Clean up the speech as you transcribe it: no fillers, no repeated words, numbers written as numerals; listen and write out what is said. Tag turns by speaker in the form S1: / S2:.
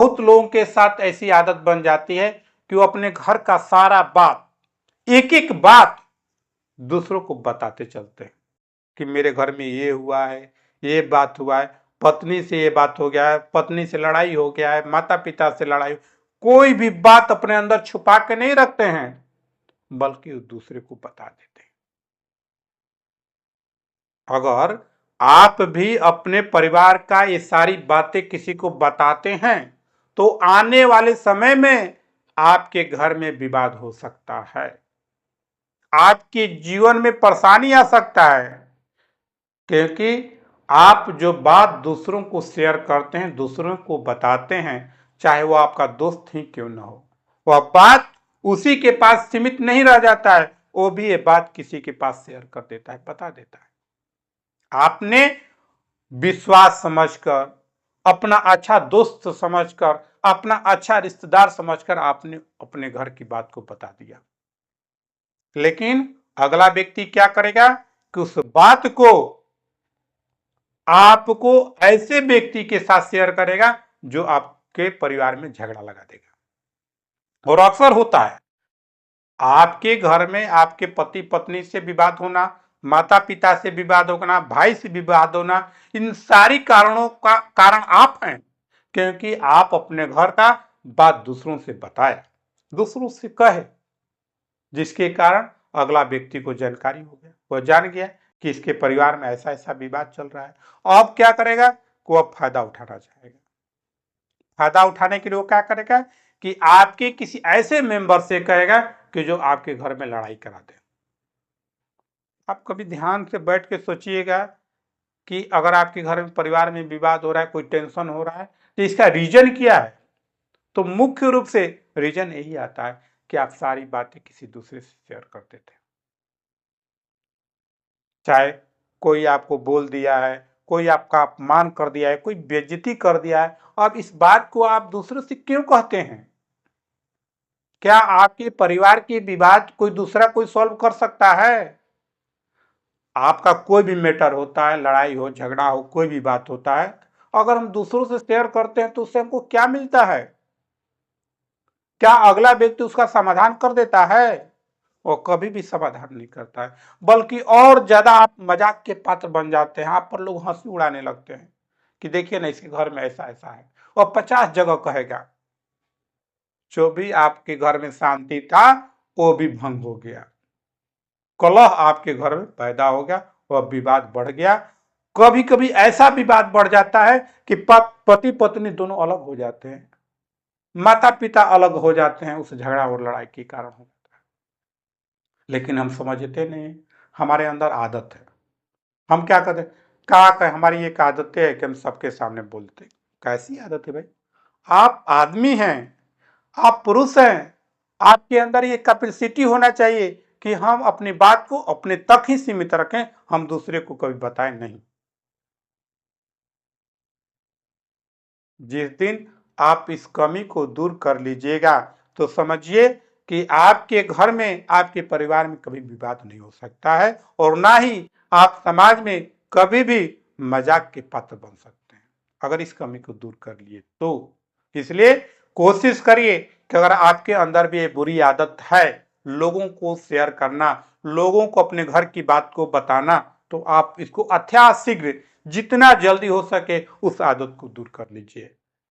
S1: बहुत लोगों के साथ ऐसी आदत बन जाती है कि वो अपने घर का सारा बात, एक एक बात दूसरों को बताते चलते हैं कि मेरे घर में ये हुआ है, ये बात हुआ है, पत्नी से ये बात हो गया है, पत्नी से लड़ाई हो गया है, माता पिता से लड़ाई। कोई भी बात अपने अंदर छुपा के नहीं रखते हैं, बल्कि दूसरे को बता देते हैं। अगर आप भी अपने परिवार का ये सारी बातें किसी को बताते हैं तो आने वाले समय में आपके घर में विवाद हो सकता है, आपके जीवन में परेशानी आ सकता है। क्योंकि आप जो बात दूसरों को शेयर करते हैं, दूसरों को बताते हैं, चाहे वो आपका दोस्त ही क्यों ना हो, वह बात उसी के पास सीमित नहीं रह जाता है, वो भी ये बात किसी के पास शेयर कर देता है, बता देता है। आपने विश्वास समझकर, अपना अच्छा दोस्त समझकर, अपना अच्छा रिश्तेदार समझकर आपने अपने घर की बात को बता दिया, लेकिन अगला व्यक्ति क्या करेगा कि उस बात को आपको ऐसे व्यक्ति के साथ शेयर करेगा जो आपके परिवार में झगड़ा लगा देगा। और अक्सर होता है आपके घर में आपके पति पत्नी से विवाद होना, माता पिता से विवाद होना, भाई से विवाद होना, इन सारी कारणों का कारण आप हैं, क्योंकि आप अपने घर का बात दूसरों से बताया, दूसरों से कहे, जिसके कारण अगला व्यक्ति को जानकारी हो गया, वह जान गया कि इसके परिवार में ऐसा ऐसा विवाद चल रहा है। अब क्या करेगा कि वह फायदा उठाना चाहेगा। फायदा उठाने के लिए वो क्या करेगा कि आपके किसी ऐसे मेंबर से कहेगा कि जो आपके घर में लड़ाई करा दे। आप कभी ध्यान से बैठ के सोचिएगा कि अगर आपके घर में परिवार में विवाद हो रहा है, कोई टेंशन हो रहा है, तो इसका रीजन क्या है? तो मुख्य रूप से रीजन यही आता है कि आप सारी बातें किसी दूसरे से शेयर कर देते हैं। चाहे कोई आपको बोल दिया है, कोई आपका अपमान कर दिया है, कोई बेइज्जती कर दिया है, अब इस बात को आप दूसरों से क्यों कहते हैं? क्या आपके परिवार के विवाद कोई दूसरा कोई सॉल्व कर सकता है? आपका कोई भी मैटर होता है, लड़ाई हो, झगड़ा हो, कोई भी बात होता है, अगर हम दूसरों से शेयर करते हैं तो उससे हमको क्या मिलता है? क्या अगला व्यक्ति उसका समाधान कर देता है? वो कभी भी समाधान नहीं करता है, बल्कि और ज्यादा आप मजाक के पात्र बन जाते हैं। आप पर लोग हंसी उड़ाने लगते हैं कि देखिए ना, इसके घर में ऐसा ऐसा है, और 50 जगह कहेगा। जो भी आपके घर में शांति था वो भी भंग हो गया, कलह आपके घर में पैदा हो गया, वह विवाद बढ़ गया। कभी कभी ऐसा विवाद बढ़ जाता है कि पति पत्नी दोनों अलग हो जाते हैं, माता पिता अलग हो जाते हैं, उस झगड़ा और लड़ाई के कारण हो जाता है। लेकिन हम समझते नहीं, हमारे अंदर आदत है। हम क्या करते, क्या कहें, हमारी एक आदत है कि हम सबके सामने बोलते। कैसी आदत है भाई? आप आदमी हैं, आप पुरुष हैं, आपके अंदर ये कैपेसिटी होना चाहिए कि हम अपनी बात को अपने तक ही सीमित रखें, हम दूसरे को कभी बताएं नहीं। जिस दिन आप इस कमी को दूर कर लीजिएगा तो समझिए कि आपके घर में, आपके परिवार में कभी विवाद नहीं हो सकता है, और ना ही आप समाज में कभी भी मजाक के पात्र बन सकते हैं, अगर इस कमी को दूर कर लिए तो। इसलिए कोशिश करिए कि अगर आपके अंदर भी ये बुरी आदत है, लोगों को शेयर करना, लोगों को अपने घर की बात को बताना, तो आप इसको अत्याशीघ्र जितना जल्दी हो सके उस आदत को दूर कर लीजिए।